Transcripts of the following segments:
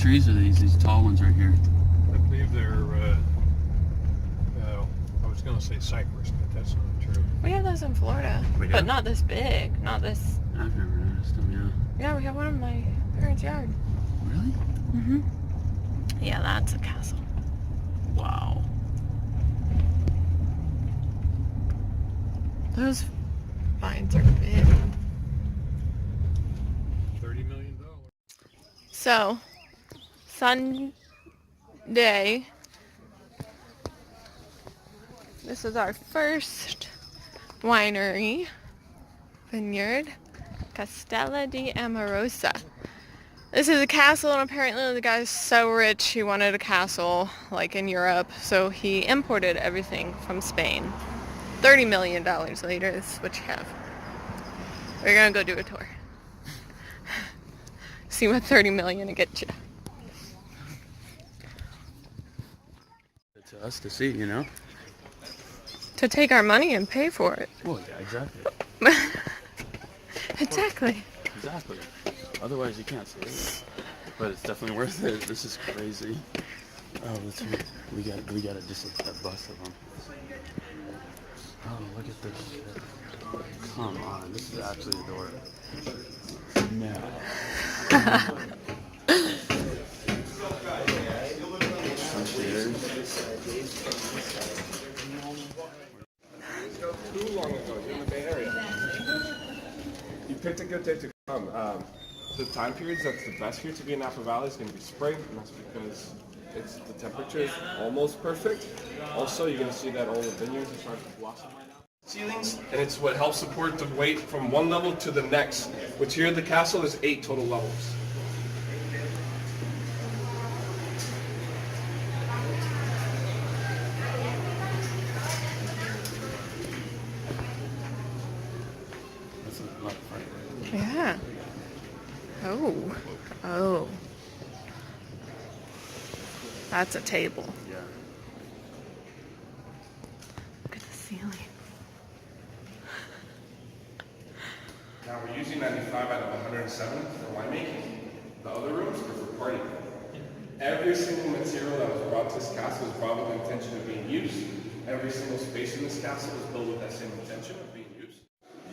trees are these? These tall ones right here. I believe they're, I was going to say cypress, but that's not true. We have those in Florida, but not this big, not this. I've never noticed them, yeah. Yeah, we have one in my parents' yard. Really? Mm-hmm. Yeah, that's a castle. Wow. Those vines are big. $30 million. So, Sunday. This is our first winery, vineyard, Castello di Amarosa. This is a castle, and apparently the guy's so rich he wanted a castle like in Europe, so he imported everything from Spain. $30 million later, this is what you have. We're gonna go do a tour. See what 30 million will get you. To us to see, you know? To take our money and pay for it. Well, yeah, exactly. Exactly. Exactly. Otherwise, you can't see it. But it's definitely worth it. This is crazy. Oh, we got just a bus of them. Oh, look at this shit. Come on, this is actually adorable. No. Too long ago, you're in the Bay Area. You picked a good day to come. The time periods that's the best here to be in Napa Valley is going to be spring, and that's because the temperature is almost perfect. Also, you're going to see that all the vineyards are starting to blossom right now. Ceilings, and it's what helps support the weight from one level to the next, which here at the castle is 8 total levels. Yeah. Oh. Oh. That's a table. Yeah. Look at the ceiling. Now we're using 95 out of 107 for winemaking. The other rooms are for partying. Every single material that was brought to this castle is brought with the intention of being used. Every single space in this castle is built with that same intention of being used.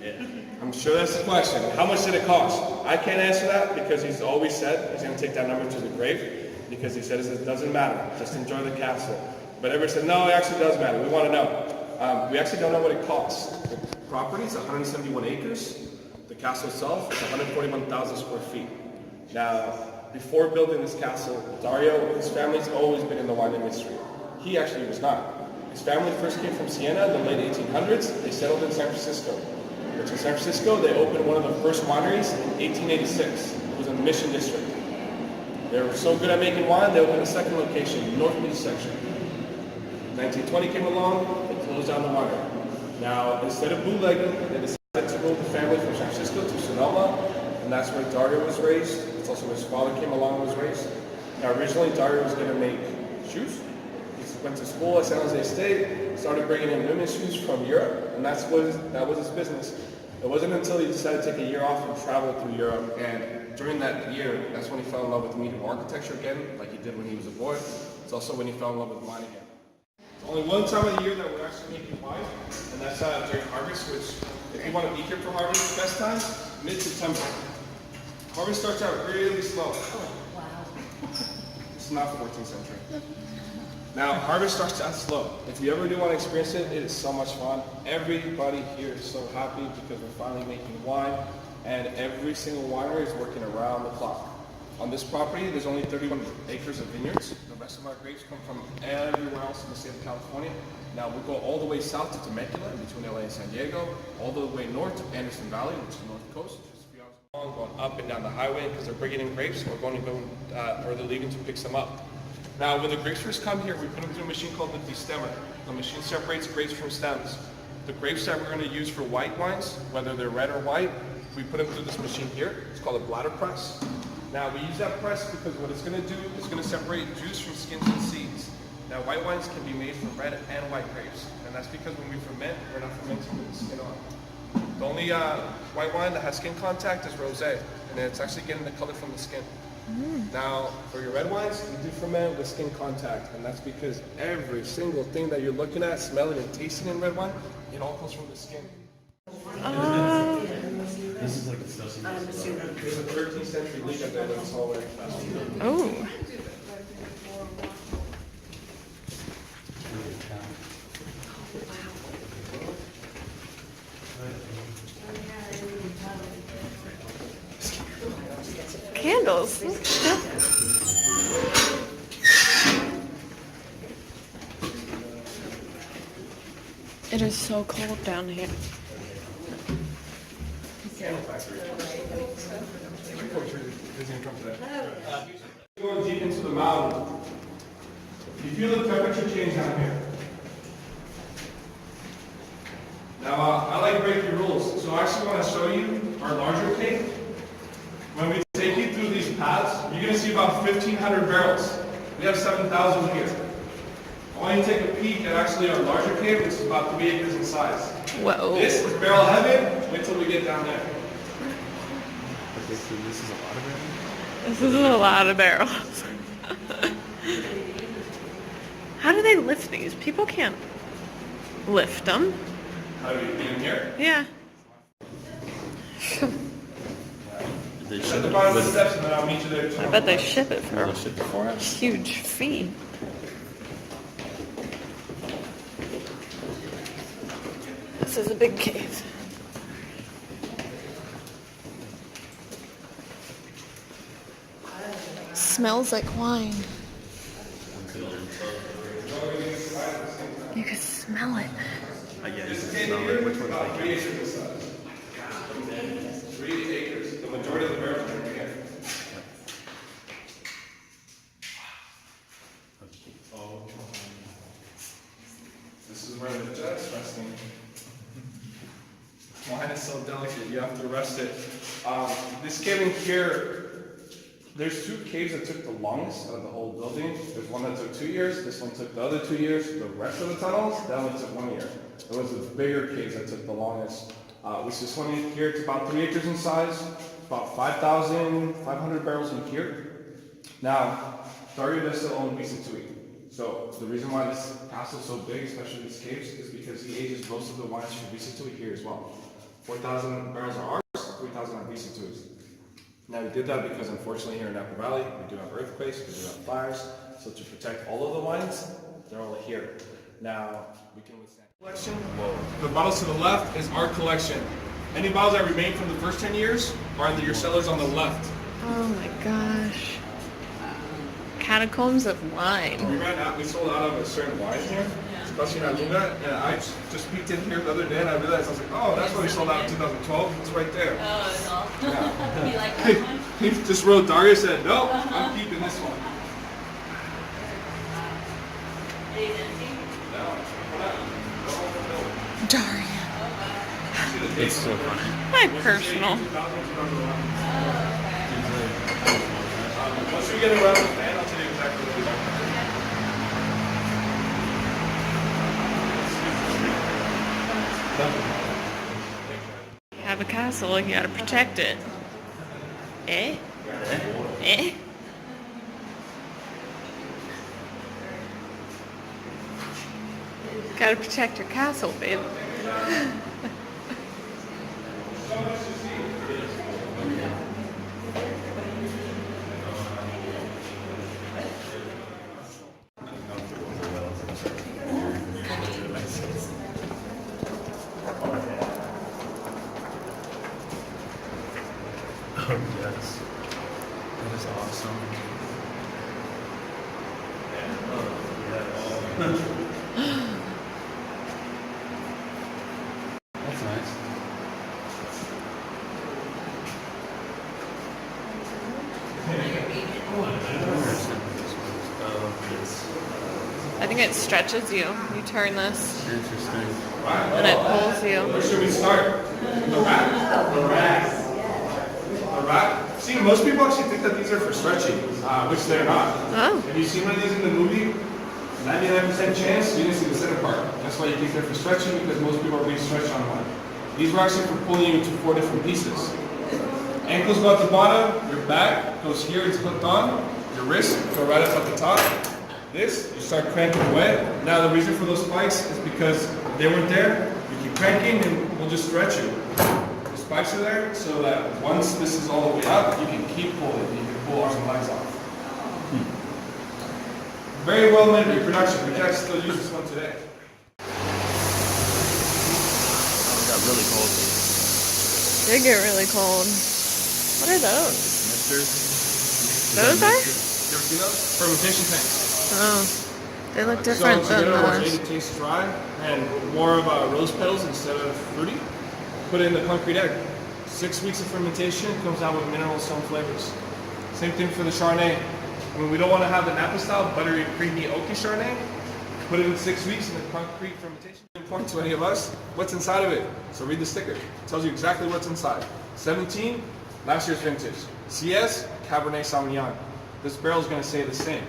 Yeah. I'm sure that's the question. How much did it cost? I can't answer that because he's always said he's going to take that number to the grave because he said it doesn't matter. Just enjoy the castle. But everyone said, no, it actually does matter. We want to know. We actually don't know what it costs. The property is 171 acres. The castle itself is 141,000 square feet. Now, before building this castle, Dario, his family's always been in the wine industry. He actually was not. His family first came from Siena in the late 1800s. They settled in San Francisco. Which in San Francisco, they opened one of the first wineries in 1886. It was in the Mission District. They were so good at making wine, they opened a second location, North Mid section. 1920 came along, they closed down the winery. Now, instead of bootlegging, they decided to move the family from San Francisco to Sonoma, and that's where Dario was raised. It's also where his father came along and was raised. Now, originally, Dario was going to make shoes. He went to school at San Jose State, started bringing in women's shoes from Europe, and that was his business. It wasn't until he decided to take a year off and travel through Europe, and during that year, that's when he fell in love with medieval architecture again, like he did when he was a boy. It's also when he fell in love with wine again. It's only one time of the year that we're actually making wine, and that's during harvest, which, if you want to be here for harvest, the best time, mid-September. Harvest starts out really slow. Oh, wow. It's not 14th century. Now, harvest starts out slow. If you ever do want to experience it, it is so much fun. Everybody here is so happy because we're finally making wine, and every single winery is working around the clock. On this property, there's only 31 acres of vineyards. The rest of our grapes come from everywhere else in the state of California. Now, we go all the way south to Temecula, between LA and San Diego, all the way north to Anderson Valley, which is the north coast. Just a few hours long, going up and down the highway because they're bringing in grapes, or they're leaving to pick some up. Now, when the grapes first come here, we put them through a machine called the destemmer. The machine separates grapes from stems. The grapes that we're going to use for white wines, whether they're red or white, we put them through this machine here. It's called a bladder press. Now, we use that press because what it's going to do is going to separate juice from skins and seeds. Now, white wines can be made from red and white grapes, and that's because when we ferment, we're not fermenting with the skin on. The only white wine that has skin contact is rosé, and it's actually getting the color from the skin. Now, for your red wines, you do ferment with skin contact, and that's because every single thing that you're looking at, smelling and tasting in red wine, it all comes from the skin. This is like a disgusting. There's a 13th century leaf that they live in Solera. Oh. Candles. It is so cold down here. Going deep into the mountain, you feel the temperature change down here. Now, I like breaking rules, so I actually want to show you our larger cave. When we take you through these paths, you're going to see about 1,500 barrels. We have 7,000 here. I want you to take a peek at actually our larger cave, which is about 3 acres in size. Whoa. This is barrel heaven. Wait till we get down there. Okay, so this is a lot of it. This is a lot of barrels. How do they lift these? People can't lift them. How do you get in here? Yeah. They At ship the it bottom of the with steps, and then I'll meet you there. I bet they ship it for they ship it for a us. huge fee. This is a big cave. Smells like wine. You can smell it. Yeah, you can smell it. Which one's About like 3 acres in size. 3 acres. The majority of the barrels are in here. This is where the jet's resting. Wine is so delicate, you have to rest it. This cave in here, there's 2 caves that took the longest out of the whole building. There's one that took 2 years, this one took the other 2 years. The rest of the tunnels, that one took 1 year. It was the bigger caves that took the longest. Which this one in here, it's about 3 acres in size, about 5,500 barrels in here. Now, Dario does still own Vi Sattui. So the reason why this castle is so big, especially these caves, is because he ages most of the wines for Vi Sattui here as well. 4,000 barrels are ours, 3,000 are Vi Sattui's. Now we did that because unfortunately here in Napa Valley, we do have earthquakes, we do have fires. So to protect all of the wines, they're all here. Now we can withstand. Collection. The bottles to the left is our collection. Any bottles that remain from the first 10 years are in your cellars on the left. Oh my gosh. Catacombs of wine. We sold out of a certain wine here, especially in Luna, and I just peeked in here the other day and I realized, I was like, oh, that's why we sold out in 2012. It's right there. Oh, it's awesome. Yeah. You like that one? He just wrote, Dario said, no, I'm keeping this one. It is empty? Dario. It's so funny. My personal. Once we get around the fan, I'll tell you exactly what we like. You have a castle, you gotta protect it. Eh? Eh? Gotta protect your castle, babe. Oh, yes. That is awesome. That's nice. I think it stretches you. You turn this Interesting. and it pulls you. Where should we start? The rack? The rack. The rack? See, most people actually think that these are for stretching, which they're not. Oh. Have you seen one of these in the movie? 99% chance you didn't see the center part. That's why you think they're for stretching, because most people are being stretched on one. These were actually for pulling you into 4 different pieces. Ankles go at the bottom, your back goes here, it's hooked on, your wrists go right up at the top. This, you start cranking away. Now the reason for those spikes is because if they weren't there, you keep cranking and we'll just stretch you. The spikes are there so that once this is all the way up, you can keep pulling. You can pull arms and legs off. Very well made reproduction. We can actually still use this one today. It got really cold. They get really cold. What are those? Misters. Those are? You ever seen those? Fermentation tanks. Oh, they look different So than together what those. made it taste dry and more of rose petals instead of fruity. Put it in the concrete egg. 6 weeks of fermentation comes out with mineral stone flavors. Same thing for the Chardonnay. When we don't want to have the Napa style buttery, creamy, oaky Chardonnay, put it in 6 weeks in the concrete fermentation. Important to any of us, what's inside of it? So read the sticker. It tells you exactly what's inside. 17, last year's vintage. CS, Cabernet Sauvignon. This barrel is going to say the same.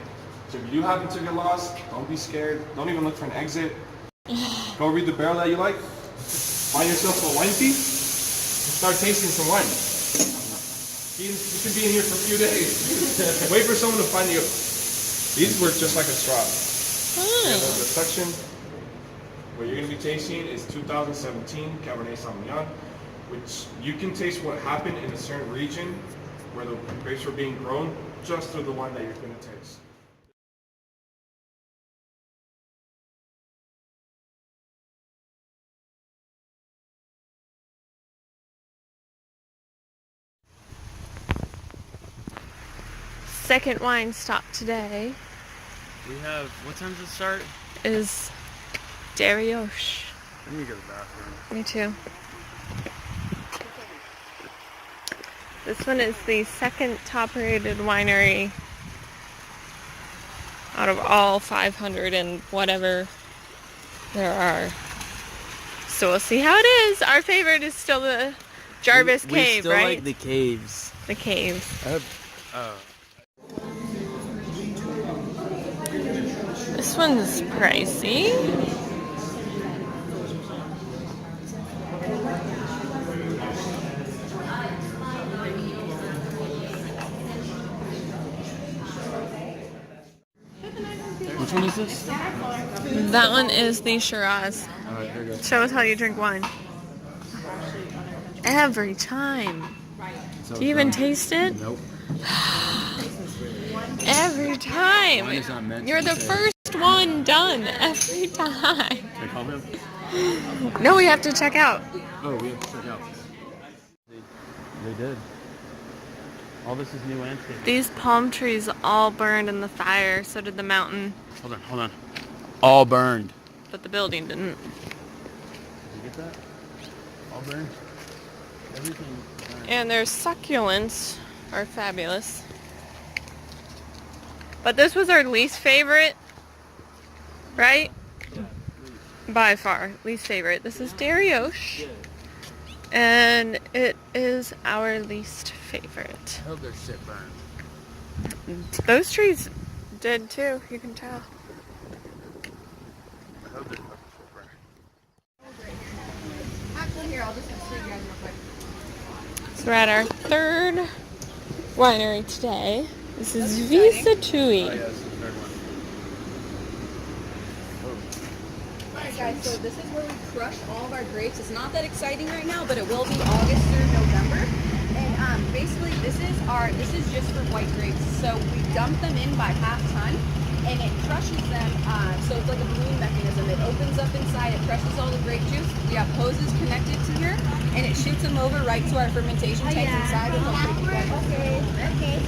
So if you do happen to get lost, don't be scared. Don't even look for an exit. Go read the barrel that you like. Find yourself a wine thief. Start tasting some wine. You can be in here for a few days. Wait for someone to find you. These work just like a straw. The section what you're going to be tasting is 2017 Cabernet Sauvignon, which you can taste what happened in a certain region where the grapes were being grown just through the wine that you're going to taste. Second wine stop today We have, what time does it start? is Dariosh. Let me go to the bathroom. Me too. This one is the second top rated winery out of all 500 and whatever there are. So we'll see how it is. Our favorite is still the Jarvis we Cave, still right? like the caves. The caves. This one's pricey. Which one is this? That one is the Shiraz. Alright, here we go. Show us how you drink wine. Every time. So Do you even taste it? Nope. Every time. Wine is not meant to You're be the tasted. first one done every time. Can I call him? No, we have to check out. Oh, we have to check out. They did. All this is new landscape. These palm trees all burned in the fire. So did the mountain, Hold on, hold on. All burned. but the building didn't. Did you get that? All burned. Everything burned. And their succulents are fabulous. But this was our least favorite, right? By far, least favorite. This is Dariosh. And it is our least favorite. I hope their shit burned. Those trees did too, you can tell. I hope their fucking shit burned. Actually, here, I'll just show you guys real quick. So we're at our third winery today. This is Vi Sattui. Oh, yeah, this is the third one. Alright guys, so this is where we crush all of our grapes. It's not that exciting right now, but it will be August through November. And basically this is just for white grapes. So we dump them in by half ton and it crushes them. So it's like a balloon mechanism. It opens up inside, it crushes all the grape juice. We have hoses connected to here and it shoots them over right to our fermentation tanks inside with a big red. Okay.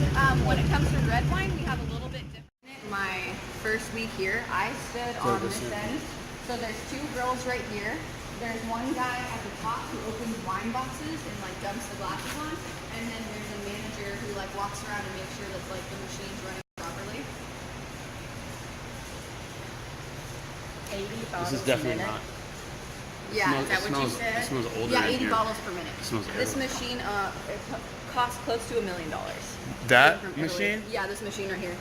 When it comes to red wine, we have a little bit different. My first week here, I stood on this end. So there's two girls right here. There's one guy at the top who opens wine boxes and like dumps the glasses on, and then there's a manager who like walks around and makes sure that like the machine's running properly. 80 bottles This is definitely a minute. not. Yeah, It is that what you smells- said? It smells older Yeah, in 80 here. bottles per minute. It smells This terrible. machine costs close to $1 million. That From Italy. machine? Yeah, this machine right here.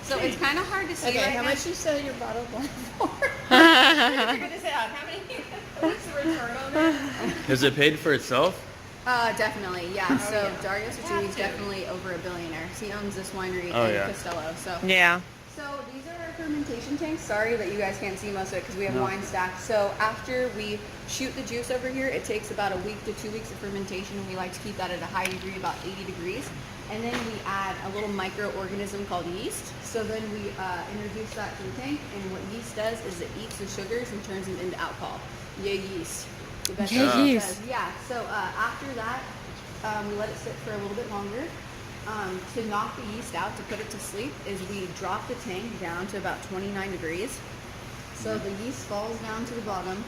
So it's kind of hard to see. Okay, right how now. much you sell your bottle of wine for? You're gonna say, how many? What's the return on that? Has it paid for itself? Definitely, yeah. So Dario Sattui is definitely over a billionaire. He owns this winery in Castello. So Yeah. So these are our fermentation tanks. Sorry that you guys can't see most of it because we have wine stacked. So after we shoot the juice over here, it takes about a week to 2 weeks of fermentation, and we like to keep that at a high degree, about 80 degrees. And then we add a little microorganism called yeast. So then we introduce that to the tank, and what yeast does is it eats the sugars and turns them into alcohol. Yay, yeast. The best Yay, thing it yeast. does. Yeah, so after that, we let it sit for a little bit longer. To knock the yeast out, to put it to sleep, is we drop the tank down to about 29 degrees. So the yeast falls down to the bottom.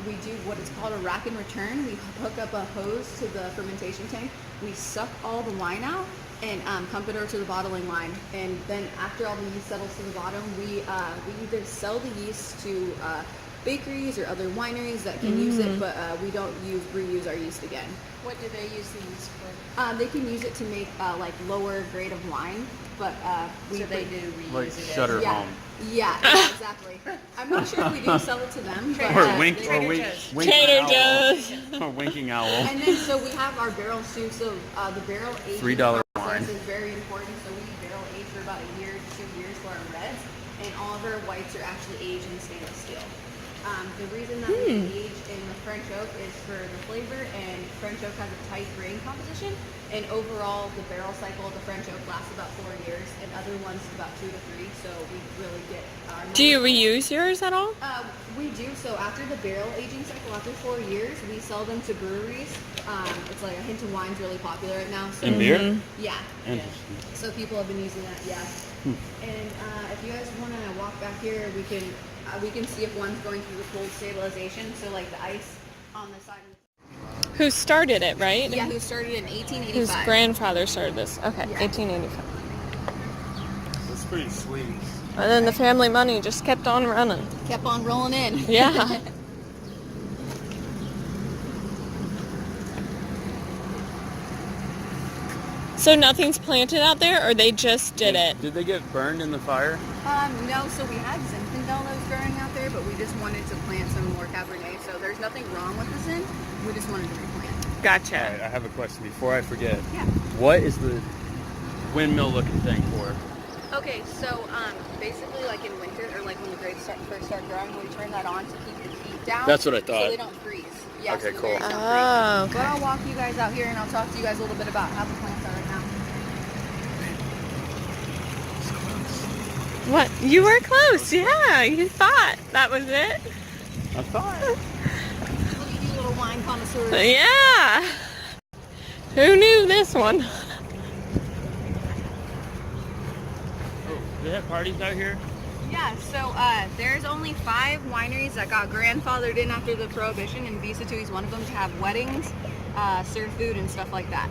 We do what is called a rack and return. We hook up a hose to the fermentation tank. We suck all the wine out and pump it over to the bottling line. And then after all the yeast settles to the bottom, we either sell the yeast to bakeries or other wineries that can use it, but we don't reuse our yeast again. What do they use the yeast for? They can use it to make like lower grade of wine, but So they do reuse Like it. Shutter yeah, Home. yeah, exactly. I'm not sure if we do sell it to them, but Or wink, or Trader wink, Joe's. winking Trader owl. Joe's. Or winking owl. and then so we have our barrels too. So the barrel aging $3 process wine. is very important. So we barrel age for about a year to 2 years for our reds, and all of our whites are actually aged in stainless steel. The reason that we age in the French oak is for the flavor, and French oak has a tight grain composition, and overall the barrel cycle of the French oak lasts about 4 years, and other ones about 2 to 3. So we really get. Do you reuse yours at all? We do. So after the barrel aging cycle, after 4 years, we sell them to breweries. It's like a hint of wine's really popular right now. So In beer? yeah. Interesting. So people have been using that, yeah. And if you guys want to walk back here, we can see if one's going through the cold stabilization. So like the ice on the side of Who started it, right? the who started in 1885. Whose grandfather started this. Okay, Yeah. 1885. That's pretty sweet. And then the family money just kept on running. Kept on rolling in. Yeah. So nothing's planted out there, or they just did it? Did they get burned in the fire? No, so we had Zinfandel that was growing out there, but we just wanted to plant some more Cabernet. So there's nothing wrong with the Zin. We just wanted to replant. Gotcha. Alright, I have a question before I forget. Yeah. What is the windmill looking thing for? Okay, so basically like in winter, or like when the grapes first start growing, we turn that on to keep the heat down. That's what I So thought. they don't freeze. Yeah, Okay, so the cool. grapes don't freeze. Oh, But okay. I'll walk you guys out here and I'll talk to you guys a little bit about how the plants are right now. What? You were close. Yeah, you thought that was it. I thought. Look at you little wine connoisseurs. Yeah. Who knew this one? Oh, they have parties out here? Yeah, so there's only 5 wineries that got grandfathered in after the prohibition, and Vi Sattui is one of them, to have weddings, serve food and stuff like that.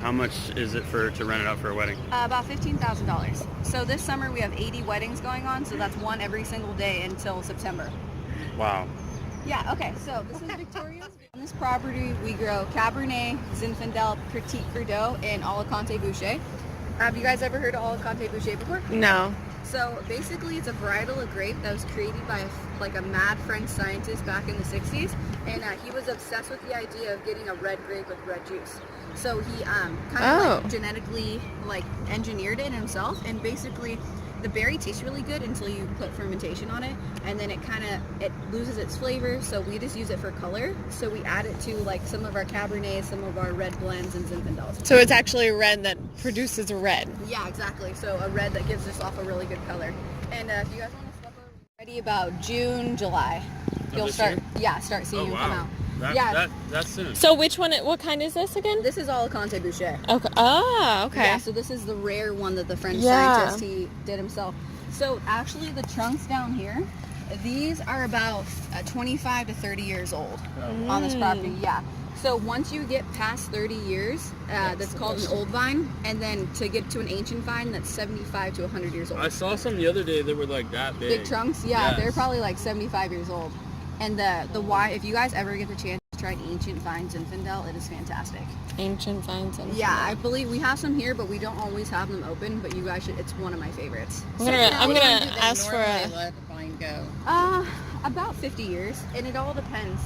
How much is it to rent it out for a wedding? About $15,000. So this summer we have 80 weddings going on, so that's one every single day until September. Wow. Yeah, okay, so this is Victoria's. On this property we grow Cabernet, Zinfandel, Petit Verdot, and Alicante Bouschet. Have you guys ever heard of Alicante Bouschet before? No. So basically it's a varietal of grape that was created by a mad French scientist back in the 60s, and he was obsessed with the idea of getting a red grape with red juice. So he kind of genetically engineered it himself, and basically the berry tastes really good until you put fermentation on it, and then it loses its flavor. So we just use it for color. So we add it to some of our Cabernet, some of our red blends, and Zinfandels. So it's actually a red that produces a red. Yeah, exactly. So a red that gives us off a really good color. And if you guys want to step over, ready about June, July, you'll this start. year? Yeah, start seeing them come out. That's soon. So what kind is this again? This is Alicante Bouschet. Okay. Ah, okay. Yeah, so this is the rare one that the French Yeah. scientist he did himself. So actually, the trunks down here, these are about 25 to 30 years old on this property. Yeah. So once you get past 30 years, that's called an old vine, and then to get to an ancient vine, that's 75 to 100 years old. I saw some the other day that were like that big. Big trunks, yeah, Yes. they're probably 75 years old. And the wine, if you guys ever get the chance to try ancient vines Zinfandel, it is fantastic. Ancient vines and Yeah, I believe we have some here, but we don't always have them open. But you guys should. It's one of my favorites. I'm gonna ask for a. Let the vine go. About 50 years, and it all depends.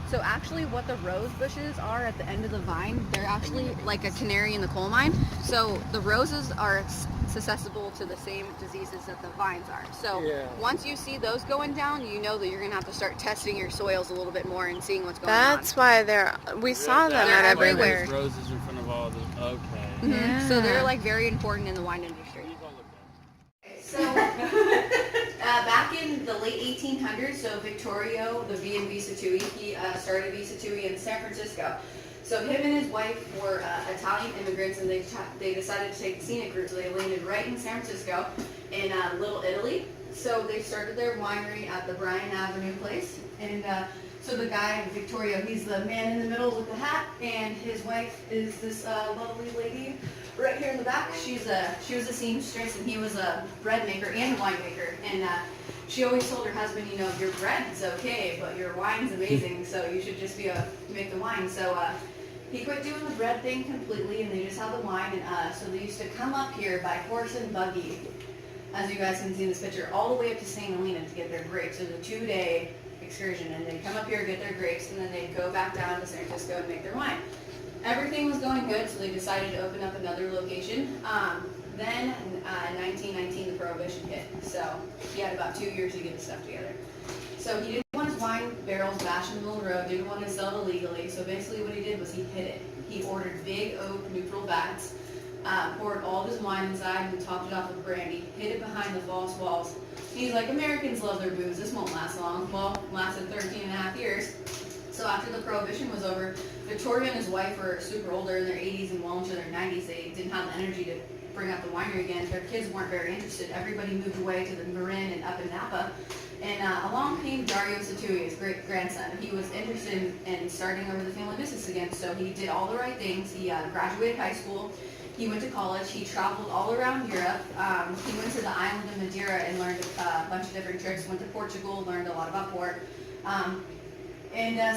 So actually what the rose bushes are at the end of the vine, they're actually like a canary in the coal mine. So the roses are susceptible to the same diseases that the vines are. So once you see those going down, you know that you're gonna have to start testing your soils a little bit more and seeing what's going on. That's why we saw them They're at everywhere. everywhere. Roses in front of all the. Okay. Mhm. Yeah. So they're like very important in the wine industry. So back in the late 1800s, so Vittorio, the V and Vi Sattui, he started Vi Sattui in San Francisco. So him and his wife were Italian immigrants, and they decided to take the scenic route. So they landed right in San Francisco, in Little Italy. So they started their winery at the Bryan Avenue place, and so the guy, Vittorio, he's the man in the middle with the hat, and his wife is this lovely lady right here in the back. She was a seamstress, and he was a bread maker and a winemaker. And she always told her husband, you know, your bread's okay, but your wine's amazing, so you should just make the wine. So he quit doing the bread thing completely, and they just had the wine. And so they used to come up here by horse and buggy, as you guys can see in this picture, all the way up to St. Helena to get their grapes. It was a 2-day excursion, and they'd come up here, get their grapes, and then they'd go back down to San Francisco and make their wine. Everything was going good, so they decided to open up another location. Then in 1919, the prohibition hit, so he had about 2 years to get his stuff together. So he didn't want his wine barrels bashed in the middle of the road, didn't want to sell it illegally, so basically what he did was he hid it. He ordered big oak neutral vats, poured all of his wine inside and topped it off with brandy, hid it behind the false walls. He's like, Americans love their booze, this won't last long. Well, it lasted 13 and a half years. So after the prohibition was over, Victoria and his wife were super older in their 80s and well into their 90s. They didn't have the energy to bring up the winery again. Their kids weren't very interested. Everybody moved away to the Marin and up in Napa. And along came Dario Sattui, his great-grandson. He was interested in starting over the family business again, so he did all the right things. He graduated high school. He went to college. He traveled all around Europe. He went to the island of Madeira and learned a bunch of different tricks. Went to Portugal, learned a lot about port.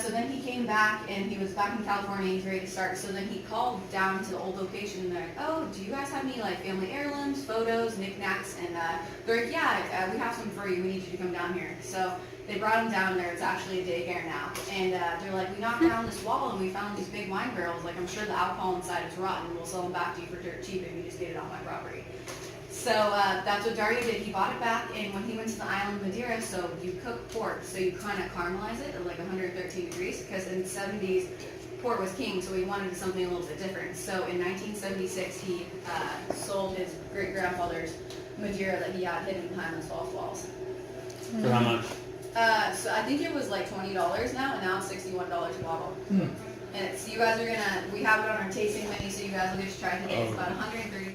So then he came back, and he was back in California. He's ready to start. So then he called down to the old location, and they're like, "Oh, do you guys have any like family heirlooms, photos, knickknacks?" And they're like, "Yeah, we have some for you. We need you to come down here." So they brought him down there. It's actually a daycare now. And they're like, "We knocked down this wall, and we found these big wine barrels. Like, I'm sure the alcohol inside is rotten. We'll sell them back to you for dirt cheap if you just get it off my property." So that's what Dario did. He bought it back, and when he went to the island of Madeira, so you cook port, so you kind of caramelize it at like 113 degrees, because in the 70s, port was king, so he wanted something a little bit different. So in 1976, he sold his great-grandfather's Madeira that he had hidden behind those false walls. For how much? So I think it was like $20 now, and now it's $61 a bottle. And it's, you guys are gonna, we have it on our tasting menu, so you guys will get to try it today. It's about 130